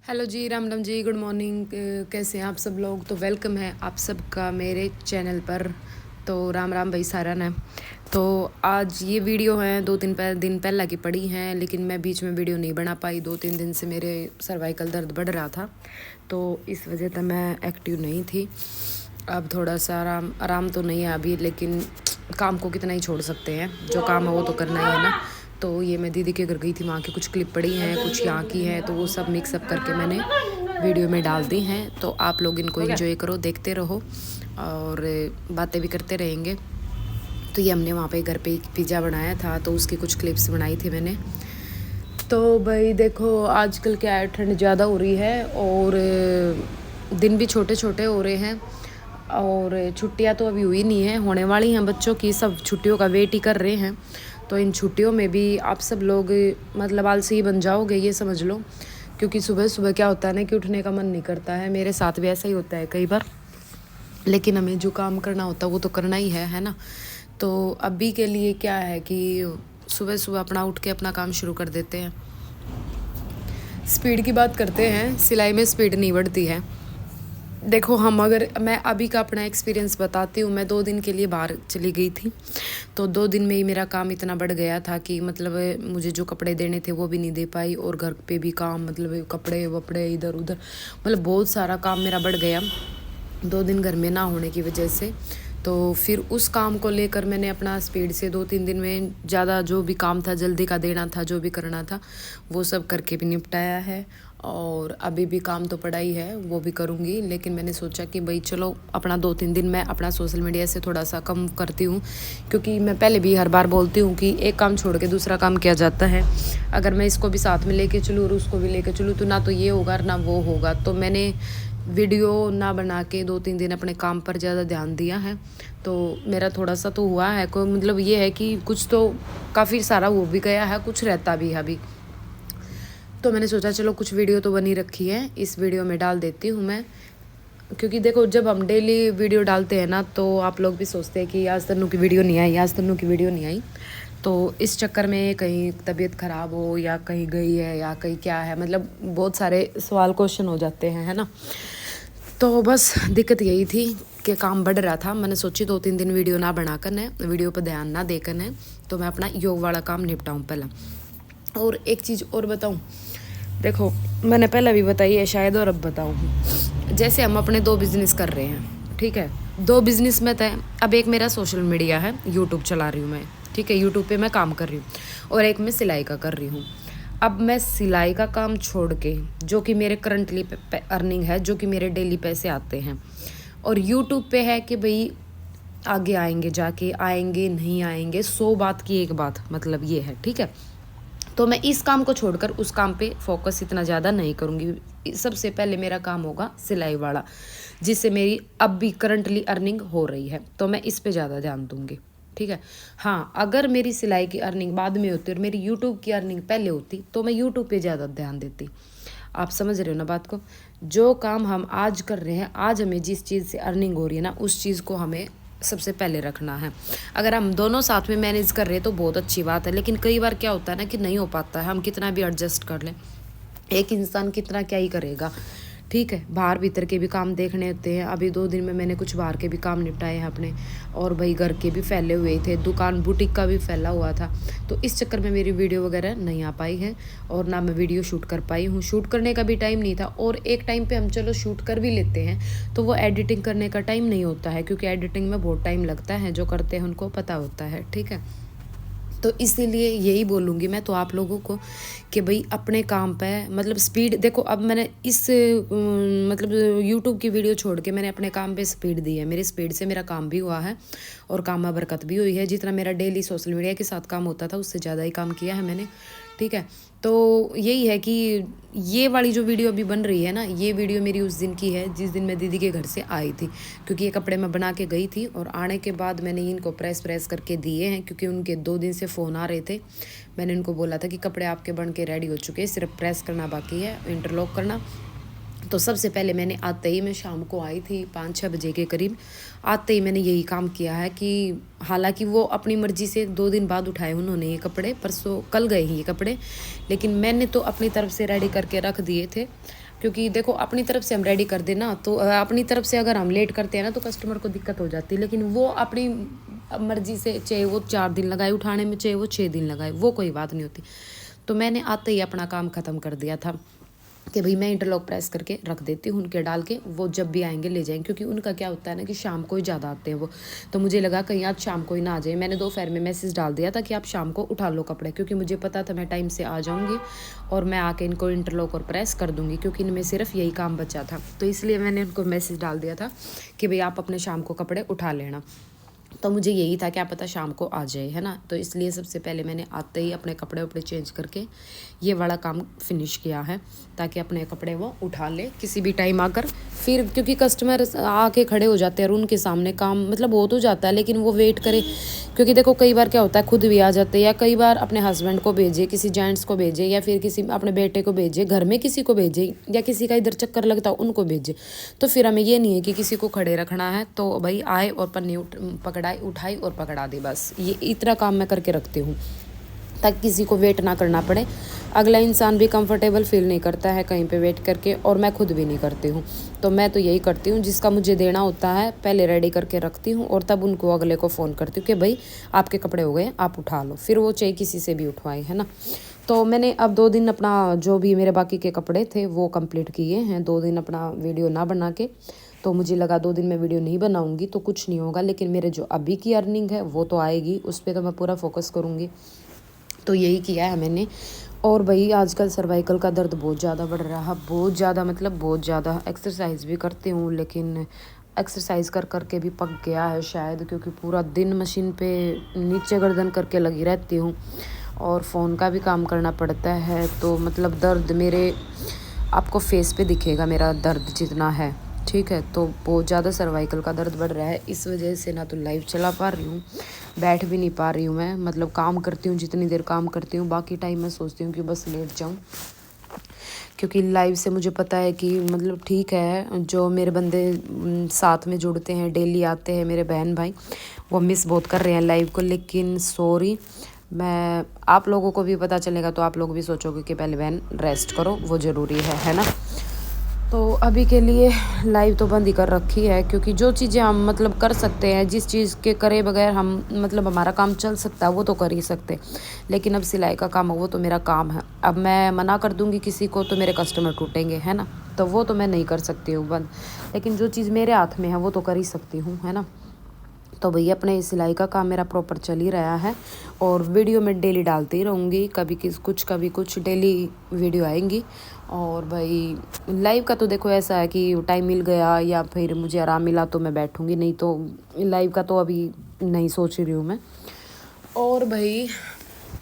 Hello जी, Ram Ram ji, good morning. कैसे हैं आप सब लोग? तो वेलकम है आप सबका मेरे चैनल पर। तो राम राम भाई सारा ने। तो आज ये वीडियो है 2-3 दिन पहला की पड़ी हैं, लेकिन मैं बीच में वीडियो नहीं बना पाई। 2-3 दिन से मेरे सर्वाइकल दर्द बढ़ रहा था, तो इस वजह से मैं एक्टिव नहीं थी। अब थोड़ा सा आराम आराम तो नहीं है अभी, लेकिन काम को कितना ही छोड़ सकते हैं। जो काम है वो तो करना ही है ना। तो ये मैं दीदी के घर गई थी, वहाँ की कुछ क्लिप पड़ी हैं, कुछ यहाँ की हैं, तो वो सब मिक्सअप करके मैंने वीडियो में डाल दी हैं। तो आप लोग इनको एंजॉय करो, देखते रहो और बातें भी करते रहेंगे। तो ये हमने वहाँ पे घर पे पिज़्ज़ा बनाया था, तो उसकी कुछ क्लिप्स बनाई थी मैंने। तो भाई देखो, आजकल क्या है, ठंड ज़्यादा हो रही है और दिन भी छोटे छोटे हो रहे हैं। और छुट्टियां तो अभी हुई नहीं है, होने वाली हैं बच्चों की। सब छुट्टियों का वेट ही कर रहे हैं। तो इन छुट्टियों में भी आप सब लोग मतलब आलसी ही बन जाओगे, ये समझ लो। क्योंकि सुबह सुबह क्या होता है ना कि उठने का मन नहीं करता है। मेरे साथ भी ऐसा ही होता है कई बार, लेकिन हमें जो काम करना होता है वो तो करना ही है ना। तो अभी के लिए क्या है कि सुबह सुबह अपना उठ के अपना काम शुरू कर देते हैं। स्पीड की बात करते हैं, सिलाई में स्पीड नहीं बढ़ती है। देखो, अगर मैं अभी का अपना एक्सपीरियंस बताती हूँ। मैं 2 दिन के लिए बाहर चली गई थी, तो 2 दिन में ही मेरा काम इतना बढ़ गया था कि मतलब मुझे जो कपड़े देने थे वो भी नहीं दे पाई, और घर पे भी काम, मतलब कपड़े वपड़े इधर उधर, मतलब बहुत सारा काम मेरा बढ़ गया 2 दिन घर में ना होने की वजह से। तो फिर उस काम को लेकर मैंने अपना स्पीड से 2-3 दिन में ज़्यादा जो भी काम था, जल्दी का देना था, जो भी करना था वो सब करके भी निपटाया है। और अभी भी काम तो पड़ा ही है, वो भी करूँगी। लेकिन मैंने सोचा कि भाई चलो अपना 2-3 दिन मैं अपना सोशल मीडिया से थोड़ा सा कम करती हूँ, क्योंकि मैं पहले भी हर बार बोलती हूँ कि एक काम छोड़ के दूसरा काम किया जाता है। अगर मैं इसको भी साथ में लेके चलूँ और उसको भी लेके चलूँ, तो ना तो ये होगा ना वो होगा। तो मैंने वीडियो ना बना के 2-3 दिन अपने काम पर ज़्यादा ध्यान दिया है। तो मेरा थोड़ा सा तो हुआ है, कोई मतलब ये है कि कुछ तो काफ़ी सारा हो भी गया है, कुछ रहता भी है अभी। तो मैंने सोचा चलो कुछ वीडियो तो बनी रखी है, इस वीडियो में डाल देती हूँ मैं। क्योंकि देखो, जब हम डेली वीडियो डालते हैं ना, तो आप लोग भी सोचते हैं कि आज तन्नू की वीडियो नहीं आई, आज तन्नू की वीडियो नहीं आई। तो इस चक्कर में कहीं तबीयत ख़राब हो या कहीं गई है या कहीं क्या है, मतलब बहुत सारे सवाल क्वेश्चन हो जाते हैं, है ना। तो बस दिक्कत यही थी कि काम बढ़ रहा था। मैंने सोची 2-3 दिन वीडियो ना बना कर है, वीडियो पर ध्यान ना देकर है, तो मैं अपना योग वाला काम निपटाऊँ पहला। और एक चीज़ और बताऊँ, देखो मैंने पहले भी बताई है शायद, और अब बताऊँ। जैसे हम अपने 2 बिज़नेस कर रहे हैं, ठीक है, 2 बिज़नेस में तय। अब एक मेरा सोशल मीडिया है, यूट्यूब चला रही हूँ मैं, ठीक है, यूट्यूब पे मैं काम कर रही हूँ, और एक मैं सिलाई का कर रही हूँ। अब मैं सिलाई का काम छोड़ के, जो कि मेरे करंटली अर्निंग है, जो कि मेरे डेली पैसे आते हैं, और यूट्यूब पे है कि भाई आगे आएंगे, जाके आएंगे नहीं आएंगे, 100 बात की एक बात, मतलब ये है, ठीक है। तो मैं इस काम को छोड़कर उस काम पे फोकस इतना ज़्यादा नहीं करूँगी। सबसे पहले मेरा काम होगा सिलाई वाला, जिससे मेरी अब भी करंटली अर्निंग हो रही है, तो मैं इस पे ज़्यादा ध्यान दूँगी, ठीक है। हाँ, अगर मेरी सिलाई की अर्निंग बाद में होती और मेरी यूट्यूब की अर्निंग पहले होती, तो मैं यूट्यूब पे ज़्यादा ध्यान देती। आप समझ रहे हो ना बात को। जो काम हम आज कर रहे हैं, आज हमें जिस चीज़ से अर्निंग हो रही है ना, उस चीज़ को हमें सबसे पहले रखना है। अगर हम दोनों साथ में मैनेज कर रहे हैं तो बहुत अच्छी बात है, लेकिन कई बार क्या होता है ना कि नहीं हो पाता है। हम कितना भी एडजस्ट कर लें, एक इंसान कितना क्या ही करेगा, ठीक है। बाहर भीतर के भी काम देखने होते हैं। अभी 2 दिन में मैंने कुछ बाहर के भी काम निपटाए हैं अपने, और भाई घर के भी फैले हुए थे, दुकान बुटीक का भी फैला हुआ था। तो इस चक्कर में मेरी वीडियो वगैरह नहीं आ पाई है, और ना मैं वीडियो शूट कर पाई हूँ। शूट करने का भी टाइम नहीं था, और एक टाइम पे हम चलो शूट कर भी लेते हैं, तो वो एडिटिंग करने का टाइम नहीं होता है, क्योंकि एडिटिंग में बहुत टाइम लगता है, जो करते हैं उनको पता होता है, ठीक है। तो इसीलिए यही बोलूँगी मैं तो आप लोगों को कि भाई अपने काम पे मतलब स्पीड देखो। अब मैंने इस मतलब यूट्यूब की वीडियो छोड़ के मैंने अपने काम पे स्पीड दी है। मेरी स्पीड से मेरा काम भी हुआ है, और काम में बरकत भी हुई है। जितना मेरा डेली सोशल मीडिया के साथ काम होता था, उससे ज़्यादा ही काम किया है मैंने, ठीक है। तो यही है कि ये वाली जो वीडियो अभी बन रही है ना, ये वीडियो मेरी उस दिन की है जिस दिन मैं दीदी के घर से आई थी। क्योंकि ये कपड़े मैं बना के गई थी, और आने के बाद मैंने इनको प्रेस करके दिए हैं, क्योंकि उनके 2 दिन से फ़ोन आ रहे थे। मैंने उनको बोला था कि कपड़े आपके बन के रेडी हो चुके हैं, सिर्फ प्रेस करना बाकी है, इंटरलॉक करना। तो सबसे पहले मैंने आते ही, मैं शाम को आई थी 5-6 बजे के करीब, आते ही मैंने यही काम किया है कि हालांकि वो अपनी मर्ज़ी से 2 दिन बाद उठाए उन्होंने ये कपड़े, परसों कल गए ही ये कपड़े, लेकिन मैंने तो अपनी तरफ से रेडी करके रख दिए थे। क्योंकि देखो अपनी तरफ से हम रेडी कर देना तो अपनी तरफ से अगर हम लेट करते हैं ना तो कस्टमर को दिक्कत हो जाती है, लेकिन वो अपनी मर्जी से चाहे वो 4 दिन लगाए उठाने में, चाहे वो 6 दिन लगाए, वो कोई बात नहीं होती। तो मैंने आते ही अपना काम ख़त्म कर दिया था कि भाई मैं इंटरलॉक प्रेस करके रख देती हूँ, उनके डाल के वो जब भी आएंगे ले जाएंगे, क्योंकि उनका क्या होता है ना कि शाम को ही ज़्यादा आते हैं वो। तो मुझे लगा कहीं आज शाम को ही ना आ जाए, मैंने दोपहर में मैसेज डाल दिया था कि आप शाम को उठा लो कपड़े, क्योंकि मुझे पता था मैं टाइम से आ जाऊँगी और मैं आके इनको इंटरलॉक और प्रेस कर दूँगी, क्योंकि इनमें सिर्फ यही काम बचा था। तो इसलिए मैंने उनको मैसेज डाल दिया था कि भाई आप अपने शाम को कपड़े उठा लेना। तो मुझे यही था क्या पता शाम को आ जाए, है ना। तो इसलिए सबसे पहले मैंने आते ही अपने कपड़े उपड़े चेंज करके ये वाला काम फिनिश किया है, ताकि अपने कपड़े वो उठा ले किसी भी टाइम आकर। फिर क्योंकि कस्टमर आके खड़े हो जाते हैं और उनके सामने काम मतलब हो तो जाता है, लेकिन वो वेट करे, क्योंकि देखो कई बार क्या होता है खुद भी आ जाते हैं, या कई बार अपने हस्बैंड को भेजे, किसी जेंट्स को भेजे, या फिर किसी अपने बेटे को भेजे, घर में किसी को भेजे, या किसी का इधर चक्कर लगता है उनको भेजे। तो फिर हमें ये नहीं है कि किसी को खड़े रखना है, तो भाई आए और पन्नी पकड़ाई, उठाई और पकड़ा दी, बस ये इतना काम मैं करके रखती हूँ ताकि किसी को वेट ना करना पड़े। अगला इंसान भी कंफर्टेबल फील नहीं करता है कहीं पे वेट करके, और मैं खुद भी नहीं करती हूँ। तो मैं तो यही करती हूँ, जिसका मुझे देना होता है पहले रेडी करके रखती हूँ, और तब उनको अगले को फ़ोन करती हूँ कि भाई आपके कपड़े हो गए, आप उठा लो, फिर वो चाहे किसी से भी उठवाए, है ना। तो मैंने अब 2 दिन अपना जो भी मेरे बाकी के कपड़े थे वो कंप्लीट किए हैं, 2 दिन अपना वीडियो ना बना के। तो मुझे लगा 2 दिन में वीडियो नहीं बनाऊंगी तो कुछ नहीं होगा, लेकिन मेरे जो अभी की अर्निंग है वो तो आएगी, उस पर तो मैं पूरा फोकस करूँगी। तो यही किया है मैंने। और भाई आजकल सर्वाइकल का दर्द बहुत ज़्यादा बढ़ रहा है, बहुत ज़्यादा, मतलब बहुत ज़्यादा। एक्सरसाइज भी करती हूँ, लेकिन एक्सरसाइज कर कर के भी पक गया है शायद, क्योंकि पूरा दिन मशीन पे नीचे गर्दन करके लगी रहती हूँ और फ़ोन का भी काम करना पड़ता है। तो मतलब दर्द मेरे आपको फेस पे दिखेगा मेरा दर्द जितना है, ठीक है। तो बहुत ज़्यादा सर्वाइकल का दर्द बढ़ रहा है, इस वजह से ना तो लाइव चला पा रही हूँ, बैठ भी नहीं पा रही हूँ मैं। मतलब काम करती हूँ, जितनी देर काम करती हूँ, बाकी टाइम मैं सोचती हूँ कि बस लेट जाऊँ, क्योंकि लाइव से मुझे पता है कि मतलब ठीक है जो मेरे बंदे साथ में जुड़ते हैं, डेली आते हैं मेरे बहन भाई, वो मिस बहुत कर रहे हैं लाइव को। लेकिन सॉरी, मैं आप लोगों को भी पता चलेगा तो आप लोग भी सोचोगे कि पहले बहन रेस्ट करो, वो ज़रूरी है ना। तो अभी के लिए लाइव तो बंद ही कर रखी है, क्योंकि जो चीज़ें हम मतलब कर सकते हैं, जिस चीज़ के करे बगैर हम मतलब हमारा काम चल सकता है वो तो कर ही सकते। लेकिन अब सिलाई का काम है, वो तो मेरा काम है। अब मैं मना कर दूंगी किसी को तो मेरे कस्टमर टूटेंगे, है ना। तो वो तो मैं नहीं कर सकती हूँ बंद, लेकिन जो चीज़ मेरे हाथ में है वो तो कर ही सकती हूँ, है ना। तो भैया अपने सिलाई का काम मेरा प्रॉपर चल ही रहा है, और वीडियो मैं डेली डालती ही रहूँगी, कभी कुछ डेली वीडियो आएंगी। और भाई लाइव का तो देखो ऐसा है कि टाइम मिल गया या फिर मुझे आराम मिला तो मैं बैठूँगी, नहीं तो लाइव का तो अभी नहीं सोच रही हूँ मैं। और भाई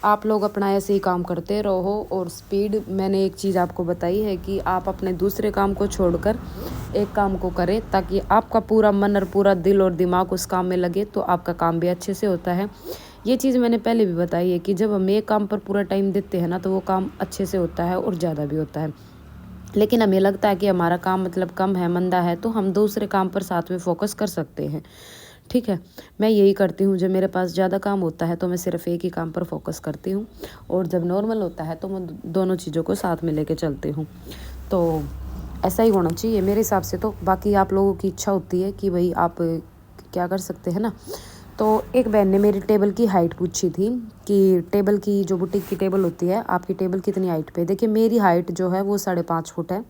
आप लोग अपना ऐसे ही काम करते रहो, और स्पीड मैंने एक चीज़ आपको बताई है कि आप अपने दूसरे काम को छोड़कर एक काम को करें, ताकि आपका पूरा मन और पूरा दिल और दिमाग उस काम में लगे, तो आपका काम भी अच्छे से होता है। ये चीज़ मैंने पहले भी बताई है कि जब हम एक काम पर पूरा टाइम देते हैं ना तो वो काम अच्छे से होता है और ज़्यादा भी होता है। लेकिन हमें लगता है कि हमारा काम मतलब कम है, मंदा है, तो हम दूसरे काम पर साथ में फोकस कर सकते हैं, ठीक है। मैं यही करती हूँ, जब मेरे पास ज़्यादा काम होता है तो मैं सिर्फ एक ही काम पर फोकस करती हूँ, और जब नॉर्मल होता है तो मैं दोनों चीज़ों को साथ में लेके चलती हूँ। तो ऐसा ही होना चाहिए मेरे हिसाब से। तो बाकी आप लोगों की इच्छा होती है कि भाई आप क्या कर सकते हैं ना। तो एक बहन ने मेरी टेबल की हाइट पूछी थी कि टेबल की जो बुटीक की टेबल होती है, आपकी टेबल कितनी हाइट पे। देखिए मेरी हाइट जो है वो 5.5 फुट है,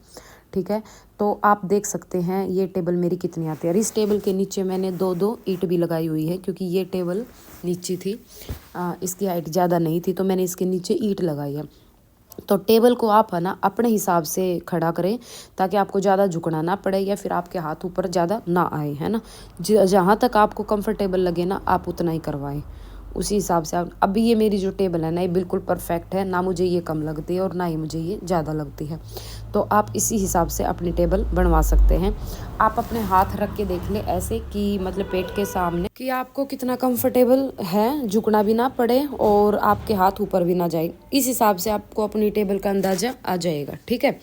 ठीक है। तो आप देख सकते हैं ये टेबल मेरी कितनी आती है। और इस टेबल के नीचे मैंने 2 ईंट भी लगाई हुई है, क्योंकि ये टेबल नीची थी, इसकी हाइट ज़्यादा नहीं थी, तो मैंने इसके नीचे ईंट लगाई है। तो टेबल को आप है ना अपने हिसाब से खड़ा करें, ताकि आपको ज़्यादा झुकना ना पड़े या फिर आपके हाथ ऊपर ज़्यादा ना आए, है ना। जहाँ तक आपको कंफर्टेबल लगे ना आप उतना ही करवाएं, उसी हिसाब से आप। अभी ये मेरी जो टेबल है ना ये बिल्कुल परफेक्ट है, ना मुझे ये कम लगती है और ना ही मुझे ये ज़्यादा लगती है। तो आप इसी हिसाब से अपनी टेबल बनवा सकते हैं। आप अपने हाथ रख के देख लें ऐसे कि मतलब पेट के सामने, कि आपको कितना कंफर्टेबल है, झुकना भी ना पड़े और आपके हाथ ऊपर भी ना जाए। इस हिसाब से आपको अपनी टेबल का अंदाज़ा आ जाएगा, ठीक है।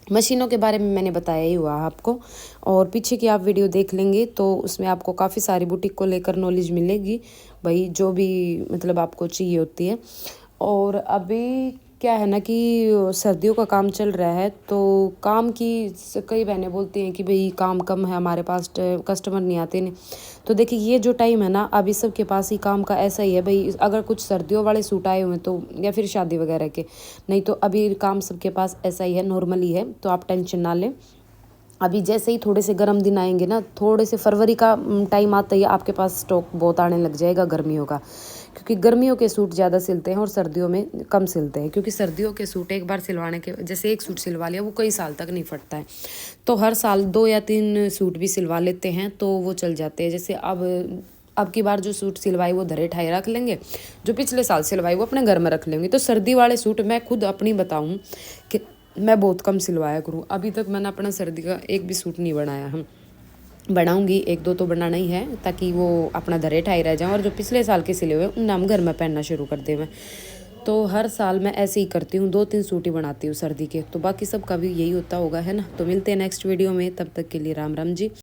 मशीनों के बारे में मैंने बताया ही हुआ आपको, और पीछे की आप वीडियो देख लेंगे तो उसमें आपको काफ़ी सारी बुटीक को लेकर नॉलेज मिलेगी भाई, जो भी मतलब आपको चाहिए होती है। और अभी क्या है ना कि सर्दियों का काम चल रहा है, तो काम की कई बहनें बोलती हैं कि भाई काम कम है हमारे पास, कस्टमर नहीं आते नहीं। तो देखिए ये जो टाइम है ना, अभी सबके पास ही काम का ऐसा ही है भाई। अगर कुछ सर्दियों वाले सूट आए हुए हैं तो, या फिर शादी वगैरह के, नहीं तो अभी काम सबके पास ऐसा ही है, नॉर्मली है, तो आप टेंशन ना लें। अभी जैसे ही थोड़े से गर्म दिन आएंगे ना, थोड़े से फरवरी का टाइम आता ही आपके पास स्टॉक बहुत आने लग जाएगा गर्मियों का, क्योंकि गर्मियों के सूट ज़्यादा सिलते हैं और सर्दियों में कम सिलते हैं। क्योंकि सर्दियों के सूट एक बार सिलवाने के, जैसे एक सूट सिलवा लिया वो कई साल तक नहीं फटता है, तो हर साल 2 या 3 सूट भी सिलवा लेते हैं तो वो चल जाते हैं। जैसे अब की बार जो सूट सिलवाई वो धरे ठाई रख लेंगे, जो पिछले साल सिलवाई वो अपने घर में रख लेंगे। तो सर्दी वाले सूट मैं खुद अपनी बताऊँ कि मैं बहुत कम सिलवाया करूँ। अभी तक मैंने अपना सर्दी का एक भी सूट नहीं बनाया। हम बनाऊंगी, 1-2 तो बनाना ही है, ताकि वो अपना धरे ठाई रह जाएँ, और जो पिछले साल के सिले हुए उन हम घर में पहनना शुरू कर दें मैं। तो हर साल मैं ऐसे ही करती हूँ, 2-3 सूट ही बनाती हूँ सर्दी के। तो बाकी सब का भी यही होता होगा, है ना। तो मिलते हैं नेक्स्ट वीडियो में, तब तक के लिए राम राम जी।